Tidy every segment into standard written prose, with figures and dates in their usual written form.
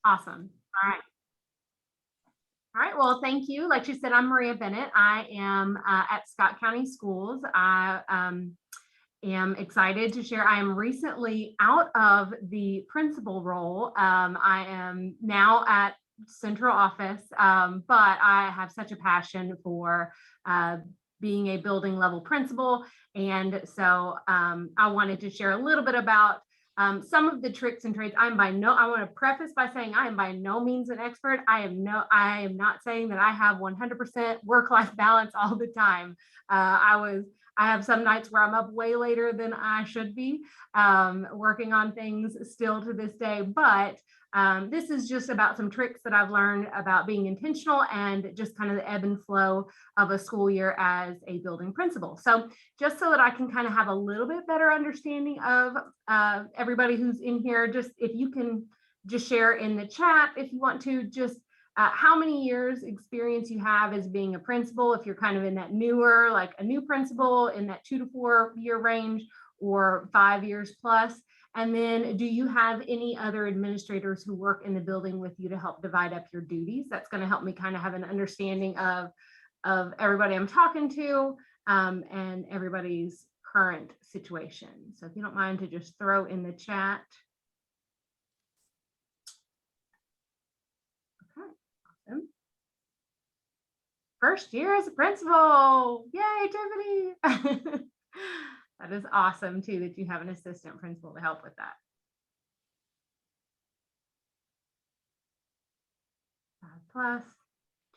Awesome. All right. All right. Well, thank you. Like you said, I'm Maria Bennett. I am at Scott County Schools. I am excited to share. I am recently out of the principal role. I am now at central office, but I have such a passion for being a building level principal. And so I wanted to share a little bit about some of the tricks and trades. I want to preface by saying I am by no means an expert. I am not saying that I have 100% work-life balance all the time. I have some nights where I'm up way later than I should be, working on things still to this day, but this is just about some tricks that I've learned about being intentional and just kind of the ebb and flow of a school year as a building principal. So just so that I can kind of have a little bit better understanding of everybody who's in here, just if you can just share in the chat, if you want to, just how many years experience you have as being a principal, if you're kind of in that newer, like a new principal in that 2 to 4 year range or 5 years plus. And then do you have any other administrators who work in the building with you to help divide up your duties? That's going to help me kind of have an understanding of everybody I'm talking to and everybody's current situation. So if you don't mind to just throw in the chat. Okay, awesome. First year as a principal. Yay, Tiffany. That is awesome too, that you have an assistant principal to help with that. 5+,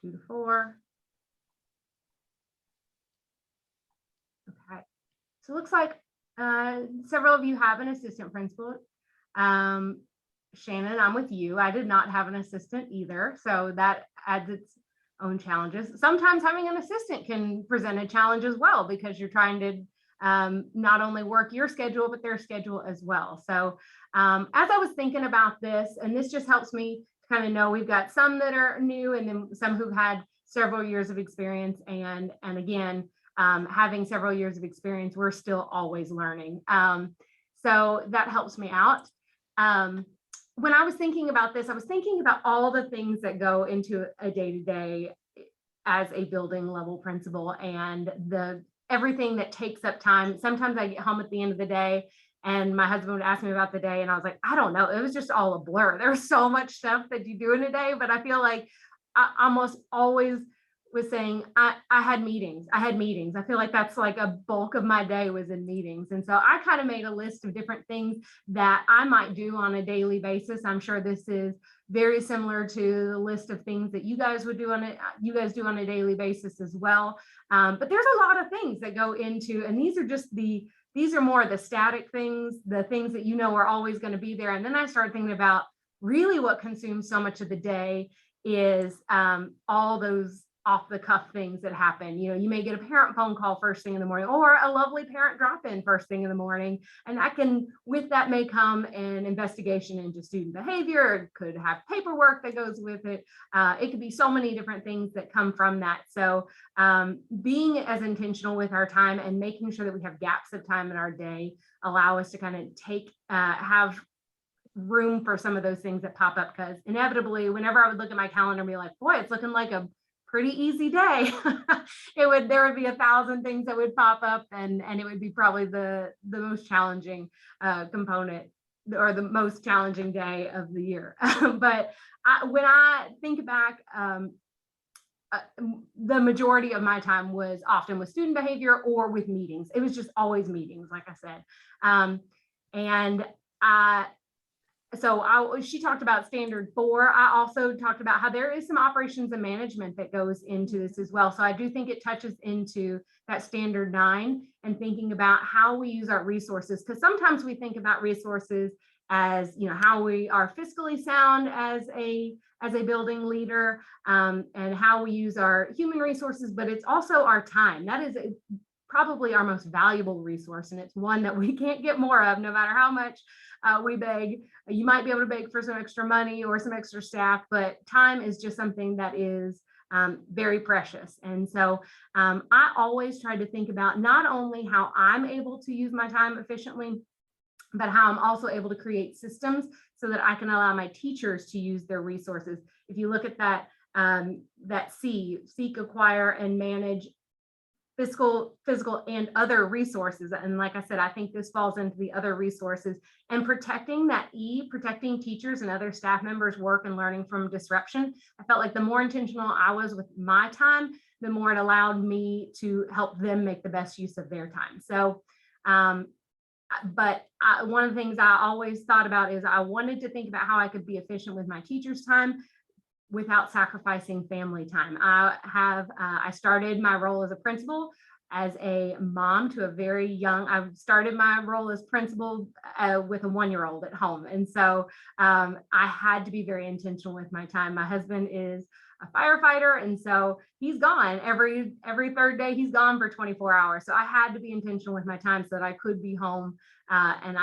2 to 4. Okay, so it looks like several of you have an assistant principal. Shannon, I'm with you. I did not have an assistant either, so that adds its own challenges. Sometimes having an assistant can present a challenge as well, because you're trying to not only work your schedule, but their schedule as well. So as I was thinking about this, and this just helps me kind of know, we've got some that are new and then some who've had several years of experience. And again, having several years of experience, we're still always learning. So that helps me out. When I was thinking about this, I was thinking about all the things that go into a day-to-day as a building level principal and everything that takes up time. Sometimes I get home at the end of the day and my husband would ask me about the day and I was like, I don't know. It was just all a blur. There's so much stuff that you do in a day, but I feel like I almost always was saying I had meetings. I feel like that's like a bulk of my day was in meetings. And so I kind of made a list of different things that I might do on a daily basis. I'm sure this is very similar to the list of things that you guys would do on a daily basis as well. But there's a lot of things that go into, and these are more the static things, the things that you know are always going to be there. And then I started thinking about really what consumes so much of the day is all those off the cuff things that happen. You know, you may get a parent phone call first thing in the morning or a lovely parent drop-in first thing in the morning. And with that may come an investigation into student behavior. It could have paperwork that goes with it. It could be so many different things that come from that. So being as intentional with our time and making sure that we have gaps of time in our day allow us to kind of have room for some of those things that pop up, because inevitably, whenever I would look at my calendar and be like, boy, it's looking like a pretty easy day, there would be 1,000 things that would pop up, and it would be probably the most challenging component or the most challenging day of the year. But when I think back, the majority of my time was often with student behavior or with meetings. It was just always meetings, like I said. So she talked about standard 4. I also talked about how there is some operations and management that goes into this as well. So I do think it touches into that standard 9 and thinking about how we use our resources, because sometimes we think about resources as, you know, how we are fiscally sound as a building leader, and how we use our human resources, but it's also our time. That is probably our most valuable resource, and it's one that we can't get more of, no matter how much we beg. You might be able to beg for some extra money or some extra staff, but time is just something that is very precious. And so I always try to think about not only how I'm able to use my time efficiently, but how I'm also able to create systems so that I can allow my teachers to use their resources. If you look at that, that seek, acquire, and manage physical, and other resources. And like I said, I think this falls into the other resources, and protecting that protecting teachers and other staff members' work and learning from disruption. I felt like the more intentional I was with my time, the more it allowed me to help them make the best use of their time. So, one of the things I always thought about is I wanted to think about how I could be efficient with my teachers' time without sacrificing family time. I started my role as a principal as a mom to a very young. I started my role as principal with a 1-year-old at home, and so I had to be very intentional with my time. My husband is a firefighter, and so he's gone every third day. He's gone for 24 hours. So I had to be intentional with my time so that I could be home, and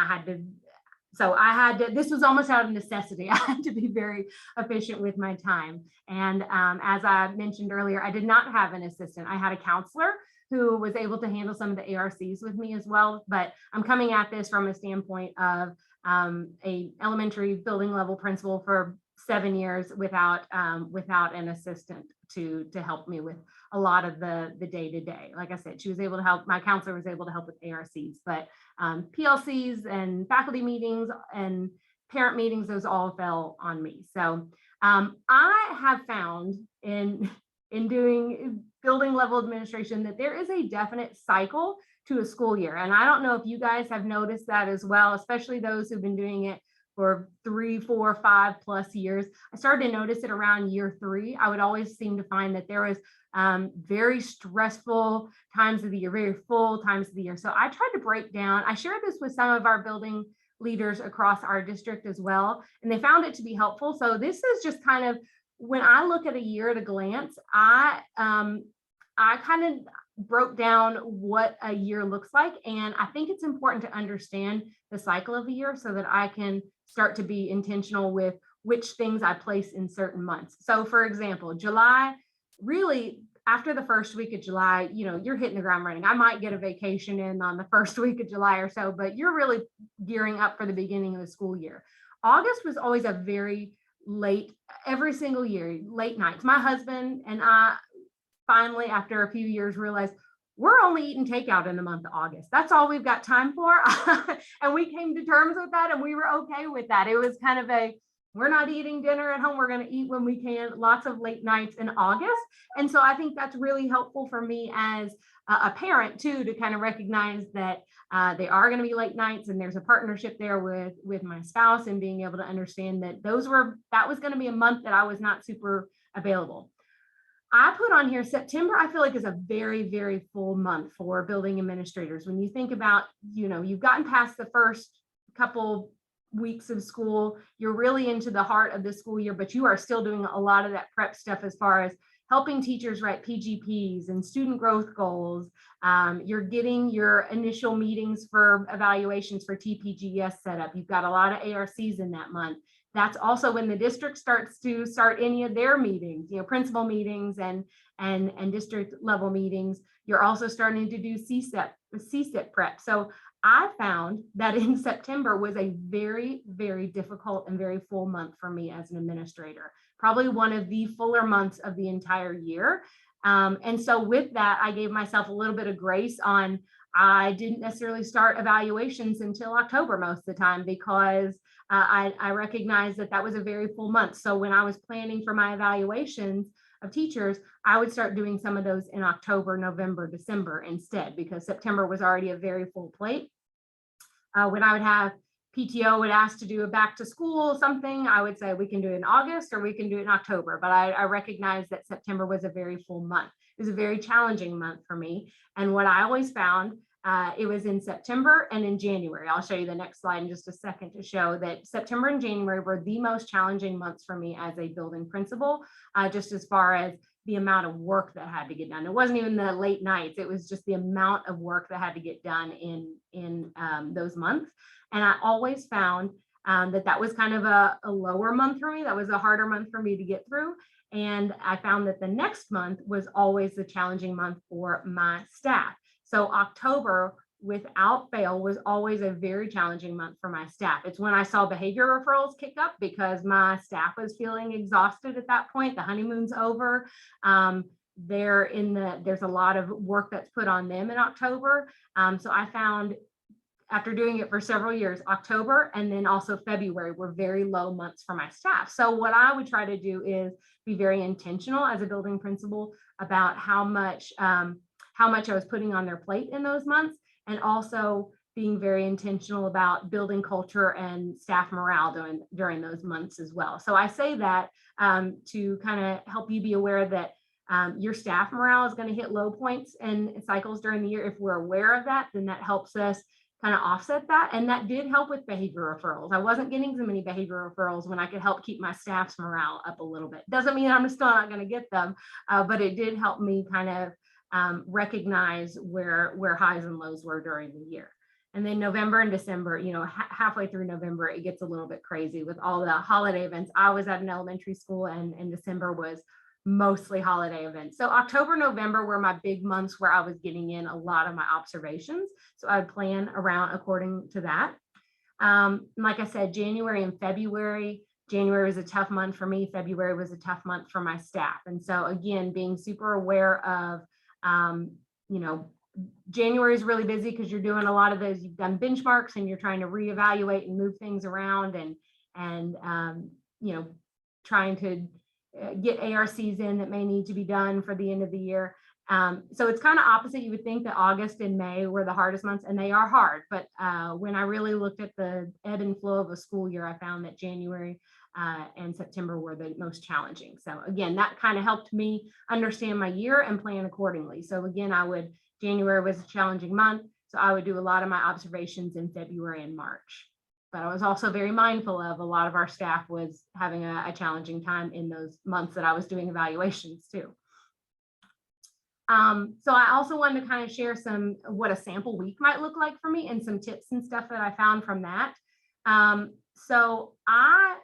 this was almost out of necessity. I had to be very efficient with my time. And as I mentioned earlier, I did not have an assistant. I had a counselor who was able to handle some of the ARCs with me as well. But I'm coming at this from a standpoint of a elementary building level principal for 7 years without an assistant to help me with a lot of the day-to-day. Like I said, she was able to help. My counselor was able to help with ARCs, but PLCs and faculty meetings and parent meetings, those all fell on me. So I have found in doing building level administration that there is a definite cycle to a school year. And I don't know if you guys have noticed that as well, especially those who've been doing it for 3, 4, 5+ years. I started to notice it around year 3. I would always seem to find that there was very stressful times of the year, very full times of the year. So I tried to break down, I shared this with some of our building leaders across our district as well, and they found it to be helpful. So this is just kind of, when I look at a year at a glance, I kind of broke down what a year looks like. And I think it's important to understand the cycle of the year so that I can start to be intentional with which things I place in certain months. So for example, July, really after the first week of July, you're hitting the ground running. I might get a vacation in on the first week of July or so, but you're really gearing up for the beginning of the school year. August was always a very late, every single year, late nights. My husband and I finally, after a few years, realized we're only eating takeout in the month of August. That's all we've got time for. And we came to terms with that, and we were okay with that. It was kind of we're not eating dinner at home. We're going to eat when we can. Lots of late nights in August. And so I think that's really helpful for me as a parent too, to kind of recognize that they are going to be late nights, and there's a partnership there with my spouse, and being able to understand that that was going to be a month that I was not super available. I put on here September, I feel like is a very, very full month for building administrators. When you think about, you've gotten past the first couple weeks of school, you're really into the heart of the school year, but you are still doing a lot of that prep stuff as far as helping teachers write PGPs and student growth goals. You're getting your initial meetings for evaluations for TPGS set up. You've got a lot of ARCs in that month. That's also when the district starts any of their meetings, principal meetings and district level meetings. You're also starting to do CSIP prep. So I found that in September was a very, very difficult and very full month for me as an administrator, probably one of the fuller months of the entire year. And so with that, I gave myself a little bit of grace on, I didn't necessarily start evaluations until October most of the time, because I recognized that was a very full month. So when I was planning for my evaluations of teachers, I would start doing some of those in October, November, December instead, because September was already a very full plate. When I would have PTO would ask to do a back to school something, I would say we can do it in August or we can do it in October. But I recognized that September was a very full month. It was a very challenging month for me. And what I always found, it was in September and in January. I'll show you the next slide in just a second to show that September and January were the most challenging months for me as a building principal, just as far as the amount of work that had to get done. It wasn't even the late nights. It was just the amount of work that had to get done in those months. And I always found that was kind of a lower month for me. That was a harder month for me to get through. And I found that the next month was always the challenging month for my staff. So October without fail, was always a very challenging month for my staff. It's when I saw behavior referrals kick up because my staff was feeling exhausted at that point. The honeymoon's over. There's a lot of work that's put on them in October. So I found, after doing it for several years, October and then also February were very low months for my staff. So what I would try to do is be very intentional as a building principal about how much I was putting on their plate in those months, and also being very intentional about building culture and staff morale during those months as well. So I say that to kind of help you be aware that your staff morale is going to hit low points and cycles during the year. If we're aware of that, then that helps us kind of offset that. And that did help with behavior referrals. I wasn't getting so many behavior referrals when I could help keep my staff's morale up a little bit. Doesn't mean I'm still not going to get them, but it did help me kind of recognize where highs and lows were during the year. And then November and December, halfway through November, it gets a little bit crazy with all the holiday events. I was at an elementary school, and December was mostly holiday events. So October, November were my big months where I was getting in a lot of my observations. So I would plan around according to that. Like I said, January and February. January was a tough month for me. February was a tough month for my staff. And so again, being super aware of, January is really busy because you're doing a lot of those, you've done benchmarks and you're trying to reevaluate and move things around and trying to get ARCs in that may need to be done for the end of the year. So it's kind of opposite. You would think that August and May were the hardest months, and they are hard. But when I really looked at the ebb and flow of a school year, I found that January and September were the most challenging. So again, that kind of helped me understand my year and plan accordingly. So again, January was a challenging month, so I would do a lot of my observations in February and March. But I was also very mindful of a lot of our staff was having a challenging time in those months that I was doing evaluations too. So I also wanted to kind of share what a sample week might look like for me and some tips and stuff that I found from that. So I,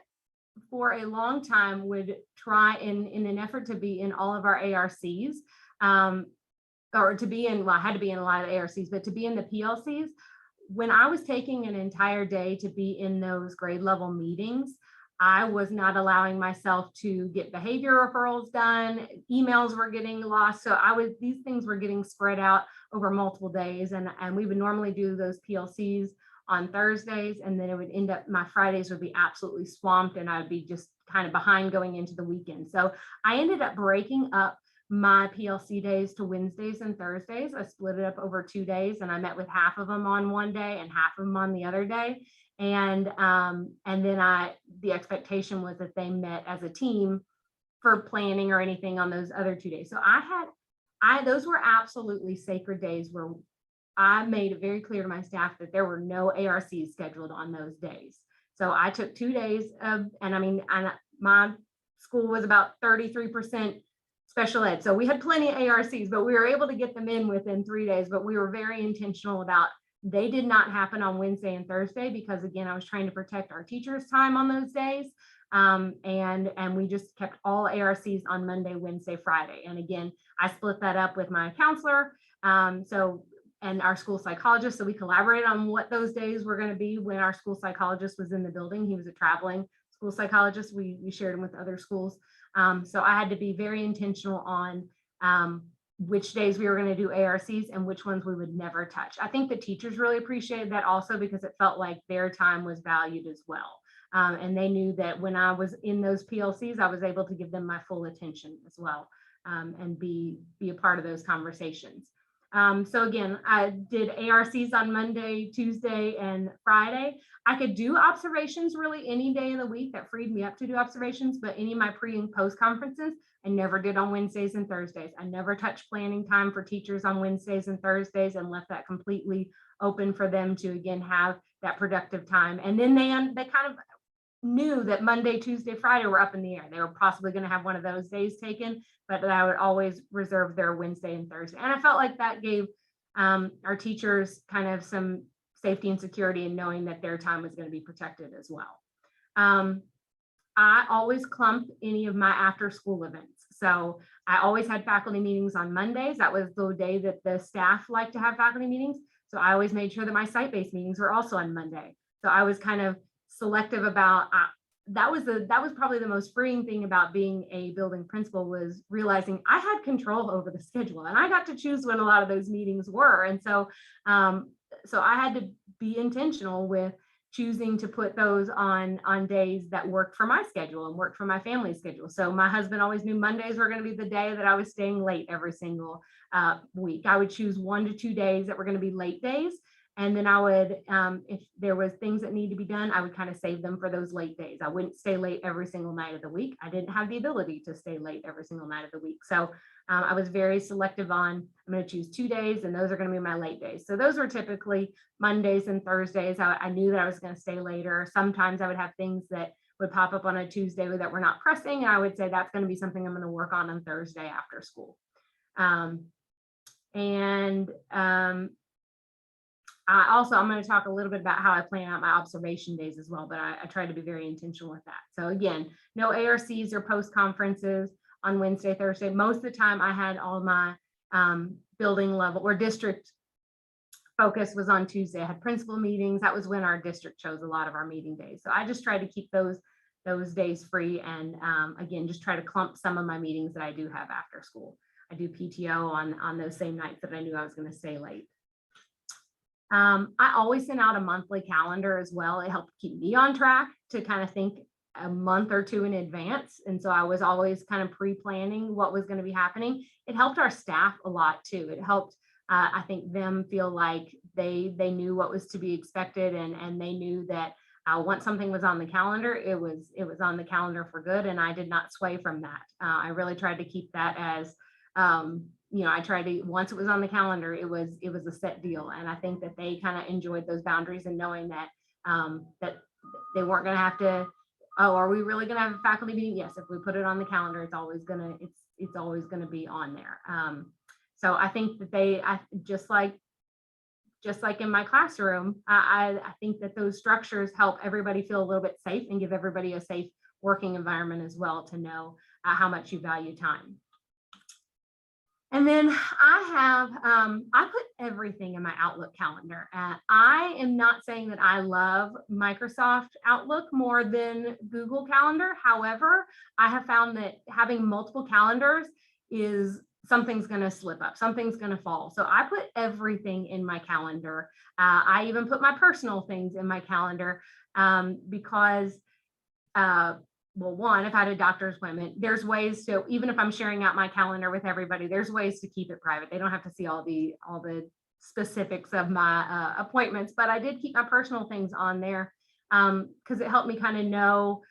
for a long time, would try in an effort to be in all of our ARCs, or to be in, well, I had to be in a lot of ARCs, but to be in the PLCs, when I was taking an entire day to be in those grade level meetings, I was not allowing myself to get behavior referrals done. Emails were getting lost. So these things were getting spread out over multiple days. And we would normally do those PLCs on Thursdays, and then it would end up, my Fridays would be absolutely swamped, and I'd be just kind of behind going into the weekend. So I ended up breaking up my PLC days to Wednesdays and Thursdays. I split it up over 2 days, and I met with half of them on one day and half of them on the other day. And then the expectation was that they met as a team for planning or anything on those other 2 days. So those were absolutely sacred days where I made it very clear to my staff that there were no ARCs scheduled on those days. So I took 2 days my school was about 33% special ed. So we had plenty of ARCs, but we were able to get them in within 3 days, but we were very intentional about, they did not happen on Wednesday and Thursday because, again, I was trying to protect our teachers' time on those days. And we just kept all ARCs on Monday, Wednesday, Friday. And again, I split that up with my counselor. And our school psychologist. So we collaborated on what those days were going to be when our school psychologist was in the building. He was a traveling school psychologist. We shared him with other schools. So I had to be very intentional on which days we were going to do ARCs and which ones we would never touch. I think the teachers really appreciated that also because it felt like their time was valued as well. And they knew that when I was in those PLCs, I was able to give them my full attention as well, and be a part of those conversations. So again, I did ARCs on Monday, Tuesday, and Friday. I could do observations really any day of the week. That freed me up to do observations, but any of my pre and post conferences, I never did on Wednesdays and Thursdays. I never touched planning time for teachers on Wednesdays and Thursdays and left that completely open for them to, again, have that productive time. And then they kind of knew that Monday, Tuesday, Friday were up in the air. They were possibly going to have one of those days taken, but I would always reserve their Wednesday and Thursday. And I felt like that gave our teachers kind of some safety and security in knowing that their time was going to be protected as well. I always clumped any of my after school events. So I always had faculty meetings on Mondays. That was the day that the staff liked to have faculty meetings. So I always made sure that my site-based meetings were also on Monday. So I was kind of selective about that was probably the most freeing thing about being a building principal, was realizing I had control over the schedule and I got to choose when a lot of those meetings were. And so I had to be intentional with choosing to put those on days that worked for my schedule and worked for my family's schedule. So my husband always knew Mondays were going to be the day that I was staying late every single week. I would choose 1 to 2 days that were going to be late days. And then I would, if there was things that need to be done, I would kind of save them for those late days. I wouldn't stay late every single night of the week. I didn't have the ability to stay late every single night of the week. So I was very selective on, I'm going to choose 2 days and those are going to be my late days. So those were typically Mondays and Thursdays. I knew that I was going to stay later. Sometimes I would have things that would pop up on a Tuesday that were not pressing. And I would say that's going to be something I'm going to work on Thursday after school. I'm going to talk a little bit about how I plan out my observation days as well, but I try to be very intentional with that. So again, no ARCs or post conferences on Wednesday, Thursday. Most of the time I had all my building level or district focus was on Tuesday. I had principal meetings. That was when our district chose a lot of our meeting days. So I just tried to keep those days free. And again, just try to clump some of my meetings that I do have after school. I do PTO on those same nights that I knew I was going to stay late. I always sent out a monthly calendar as well. It helped keep me on track to kind of think a month or two in advance. And so I was always kind of pre-planning what was going to be happening. It helped our staff a lot too. It helped, I think, them feel like they knew what was to be expected, and they knew that once something was on the calendar, it was on the calendar for good. And I did not sway from that. I really tried to keep that as, I tried to, once it was on the calendar, it was a set deal. And I think that they kind of enjoyed those boundaries and knowing that that they weren't going to have to, oh, are we really going to have a faculty meeting? Yes, if we put it on the calendar, it's always going to be on there. So I think that just like in my classroom, I think that those structures help everybody feel a little bit safe and give everybody a safe working environment as well, to know how much you value time. And then I put everything in my Outlook calendar. I am not saying that I love Microsoft Outlook more than Google Calendar. However, I have found that having multiple calendars is something's going to slip up, something's going to fall. So I put everything in my calendar. I even put my personal things in my calendar because well, one, if I had a doctor's appointment, there's ways to, even if I'm sharing out my calendar with everybody, there's ways to keep it private. They don't have to see all the specifics of my appointments, but I did keep my personal things on there because it helped me kind of know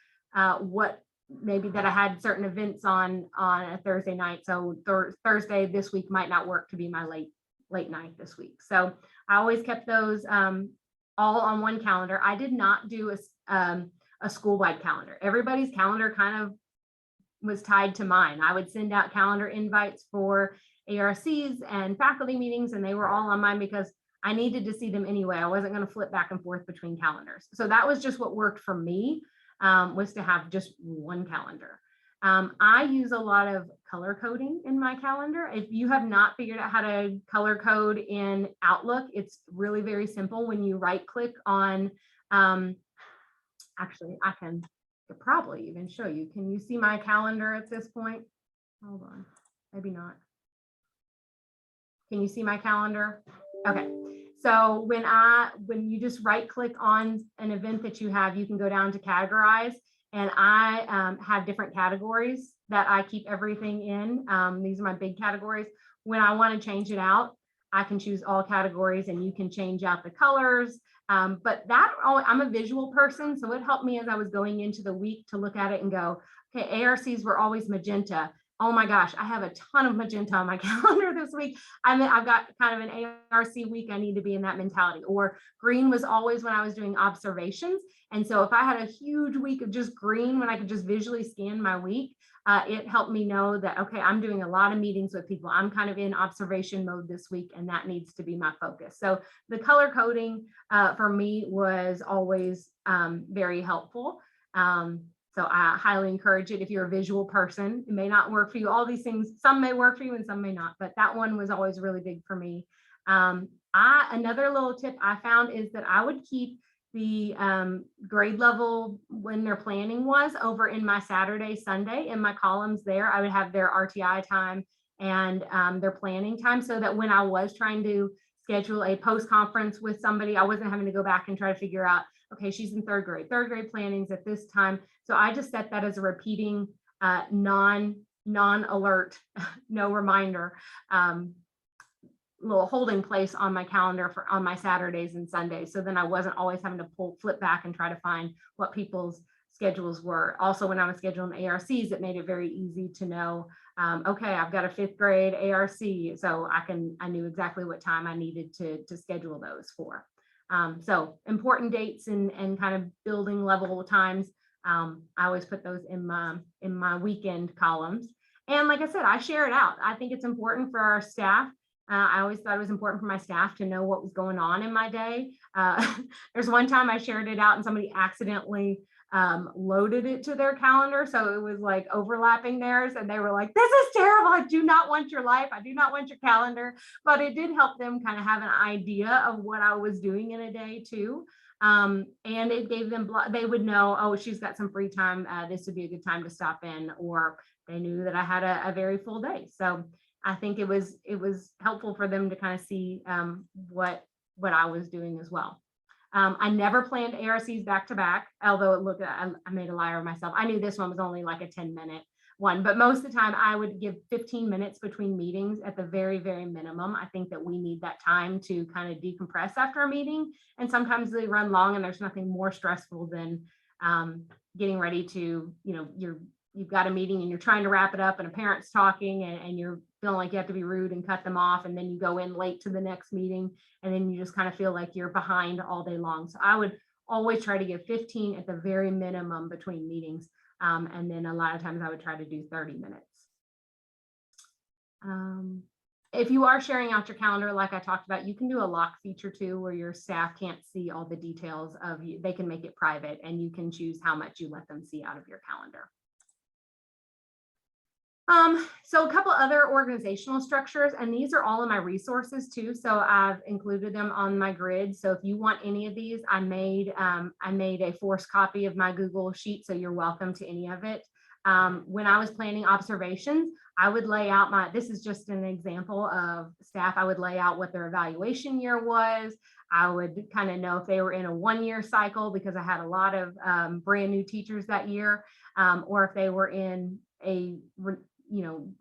what maybe that I had certain events on a Thursday night. So Thursday this week might not work to be my late night this week. So I always kept those all on one calendar. I did not do a school-wide calendar. Everybody's calendar kind of was tied to mine. I would send out calendar invites for ARCs and faculty meetings, and they were all on mine because I needed to see them anyway. I wasn't going to flip back and forth between calendars. So that was just what worked for me, was to have just one calendar. I use a lot of color coding in my calendar. If you have not figured out how to color code in Outlook, it's really very simple. When you right click on, actually, I could probably even show you. Can you see my calendar at this point? Hold on, maybe not. Can you see my calendar? Okay. So when you just right click on an event that you have, you can go down to categorize, and I have different categories that I keep everything in. These are my big categories. When I want to change it out, I can choose all categories, and you can change out the colors. But I'm a visual person, so it helped me as I was going into the week to look at it and go, okay, ARCs were always magenta. Oh my gosh, I have a ton of magenta on my calendar this week. I've got kind of an ARC week. I need to be in that mentality. Or green was always when I was doing observations. And so if I had a huge week of just green, when I could just visually scan my week, it helped me know that, okay, I'm doing a lot of meetings with people. I'm kind of in observation mode this week, and that needs to be my focus. So the color coding for me was always very helpful. So I highly encourage it if you're a visual person. It may not work for you. All these things, some may work for you and some may not, but that one was always really big for me. Another little tip I found is that I would keep the grade level when their planning was over in my Saturday, Sunday in my columns there. I would have their RTI time and their planning time, so that when I was trying to schedule a post-conference with somebody, I wasn't having to go back and try to figure out, okay, she's in third grade plannings at this time. So I just set that as a repeating non-alert, no reminder little holding place on my calendar on my Saturdays and Sundays. So then I wasn't always having to flip back and try to find what people's schedules were. Also, when I was scheduling ARCs, it made it very easy to know, okay, I've got a 5th grade ARC. So I knew exactly what time I needed to schedule those for. So important dates and kind of building level times. I always put those in my weekend columns. And like I said, I share it out. I think it's important for our staff. I always thought it was important for my staff to know what was going on in my day. There's one time I shared it out and somebody accidentally loaded it to their calendar. So it was like overlapping theirs. And they were like, this is terrible. I do not want your life. I do not want your calendar. But it did help them kind of have an idea of what I was doing in a day too. And it gave them, they would know, oh, she's got some free time. This would be a good time to stop in, or they knew that I had a very full day. So I think it was helpful for them to kind of see what I was doing as well. I never planned ARCs back to back, although I made a liar of myself. I knew this one was only like a 10-minute one, but most of the time I would give 15 minutes between meetings at the very, very minimum. I think that we need that time to kind of decompress after a meeting, and sometimes they run long, and there's nothing more stressful than getting ready to, you've got a meeting and you're trying to wrap it up and a parent's talking and you're feeling like you have to be rude and cut them off, and then you go in late to the next meeting and then you just kind of feel like you're behind all day long. So I would always try to give 15 at the very minimum between meetings, and then a lot of times I would try to do 30 minutes. If you are sharing out your calendar, like I talked about, you can do a lock feature too, where your staff can't see all the details of you. They can make it private, and you can choose how much you let them see out of your calendar. So a couple other organizational structures, and these are all in my resources too. So I've included them on my grid. So if you want any of these, I made a forced copy of my Google Sheet, so you're welcome to any of it. When I was planning observations, I would lay out this is just an example of staff. I would lay out what their evaluation year was. I would kind of know if they were in a 1-year cycle, because I had a lot of brand new teachers that year, or if they were in a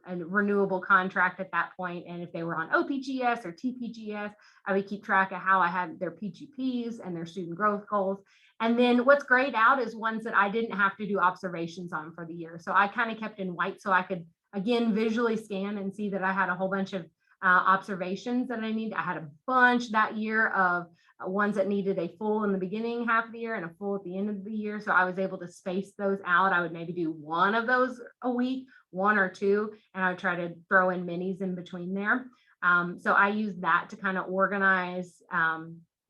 renewable contract at that point. And if they were on OPGS or TPGS, I would keep track of how I had their PGPs and their student growth goals. And then what's grayed out is ones that I didn't have to do observations on for the year. So I kind of kept in white so I could, again, visually scan and see that I had a whole bunch of observations that I need. I had a bunch that year of ones that needed a full in the beginning half of the year and a full at the end of the year. So I was able to space those out. I would maybe do one of those a week, 1 or 2, and I would try to throw in minis in between there. So I use that to kind of organize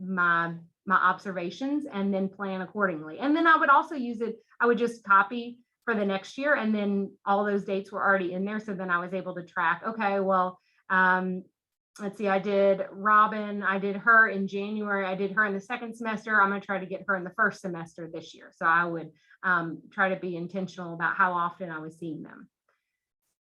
my observations and then plan accordingly. And then I would also use it, I would just copy for the next year, and then all those dates were already in there. So then I was able to track, okay, well, let's see, I did Robin, I did her in January, I did her in the 2nd semester. I'm going to try to get her in the 1st semester this year. So I would try to be intentional about how often I was seeing them.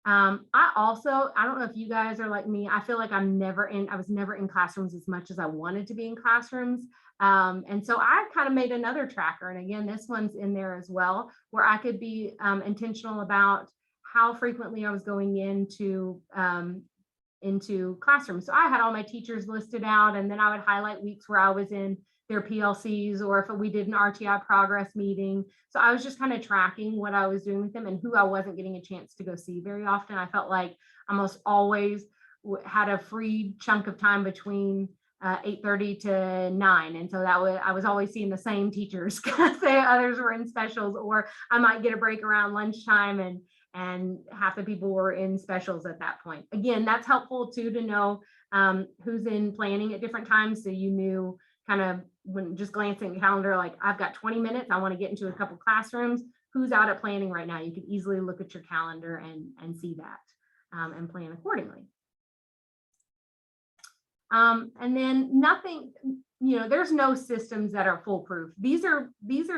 I don't know if you guys are like me. I feel like I was never in classrooms as much as I wanted to be in classrooms. And so I kind of made another tracker. And again, this one's in there as well, where I could be intentional about how frequently I was going into classrooms. So I had all my teachers listed out, and then I would highlight weeks where I was in their PLCs, or if we did an RTI progress meeting. So I was just kind of tracking what I was doing with them and who I wasn't getting a chance to go see very often. I felt like I almost always had a free chunk of time between 8:30 to 9. And so I was always seeing the same teachers because others were in specials, or I might get a break around lunchtime and half the people were in specials at that point. Again, that's helpful too, to know who's in planning at different times. So you knew kind of when just glancing at the calendar, like I've got 20 minutes, I want to get into a couple classrooms. Who's out at planning right now? You could easily look at your calendar and see that and plan accordingly. And then nothing, there's no systems that are foolproof. These are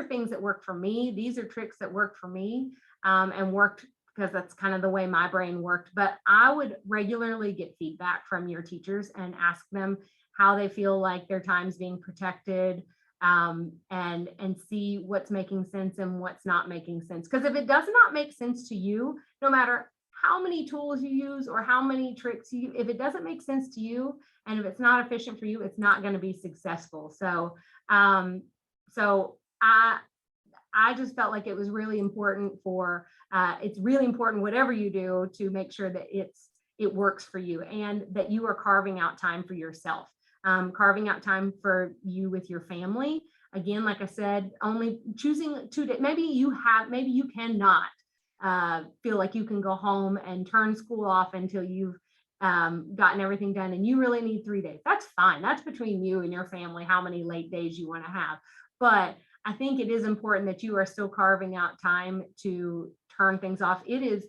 things that work for me. These are tricks that worked for me, and worked because that's kind of the way my brain worked. But I would regularly get feedback from your teachers and ask them how they feel like their time's being protected, and see what's making sense and what's not making sense. Because if it does not make sense to you, no matter how many tools you use or how many tricks you, if it doesn't make sense to you and if it's not efficient for you, it's not going to be successful. So, so I just felt like it was really important it's really important, whatever you do, to make sure that it works for you and that you are carving out time for yourself, carving out time for you with your family. Again, like I said, only choosing 2 days. Maybe you cannot feel like you can go home and turn school off until you've gotten everything done, and you really need 3 days. That's fine. That's between you and your family, how many late days you want to have. But I think it is important that you are still carving out time to turn things off. It is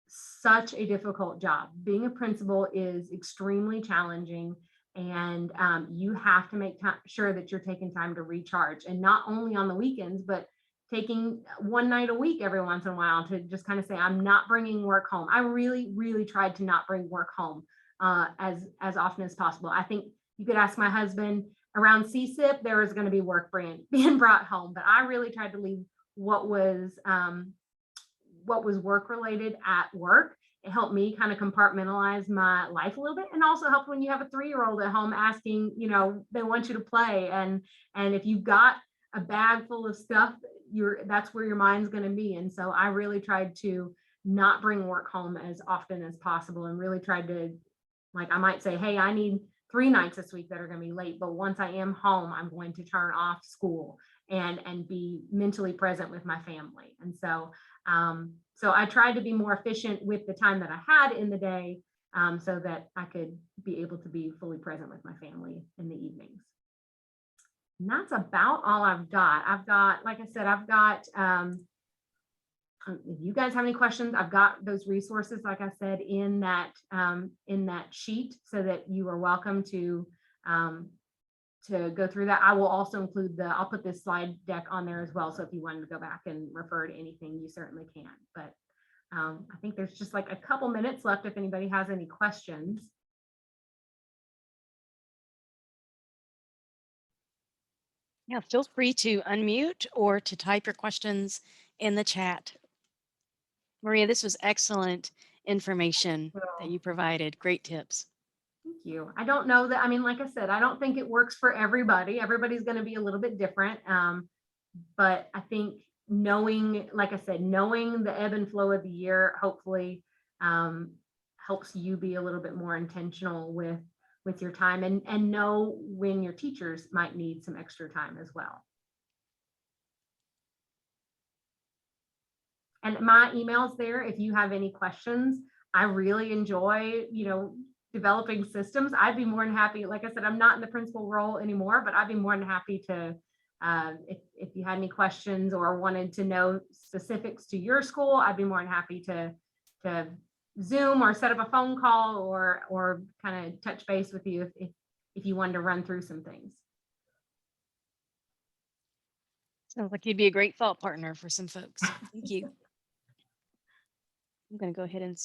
such a difficult job. Being a principal is extremely challenging, and you have to make sure that you're taking time to recharge, and not only on the weekends, but taking one night a week every once in a while to just kind of say, I'm not bringing work home. I really, really tried to not bring work home as often as possible. I think you could ask my husband, around CSIP, there was going to be work being brought home, but I really tried to leave what was work related at work. It helped me kind of compartmentalize my life a little bit, and also helped when you have a 3-year-old at home asking, they want you to play, and if you've got a bag full of stuff, that's where your mind's going to be. And so I really tried to not bring work home as often as possible, and really tried to, like, I might say, hey, I need 3 nights this week that are going to be late, but once I am home, I'm going to turn off school and be mentally present with my family. And so so I tried to be more efficient with the time that I had in the day, so that I could be able to be fully present with my family in the evenings. And that's about all I've got. Like I said, if you guys have any questions, I've got those resources, like I said, in that sheet, so that you are welcome to go through that. I will also include I'll put this slide deck on there as well. So if you wanted to go back and refer to anything, you certainly can. But I think there's just like a couple minutes left if anybody has any questions. Yeah, feel free to unmute or to type your questions in the chat. Maria, this was excellent information that you provided. Great tips. Thank you. I don't know that, I mean, like I said, I don't think it works for everybody. Everybody's going to be a little bit different. But I think knowing, like I said, knowing the ebb and flow of the year, hopefully helps you be a little bit more intentional with your time, and know when your teachers might need some extra time as well. And my email's there if you have any questions. I really enjoy, developing systems. I'd be more than happy. Like I said, I'm not in the principal role anymore, but I'd be more than happy to, if you had any questions or wanted to know specifics to your school, I'd be more than happy to Zoom or set up a phone call, or kind of touch base with you if you wanted to run through some things. Sounds like you'd be a great thought partner for some folks. Thank you. I'm going to go ahead and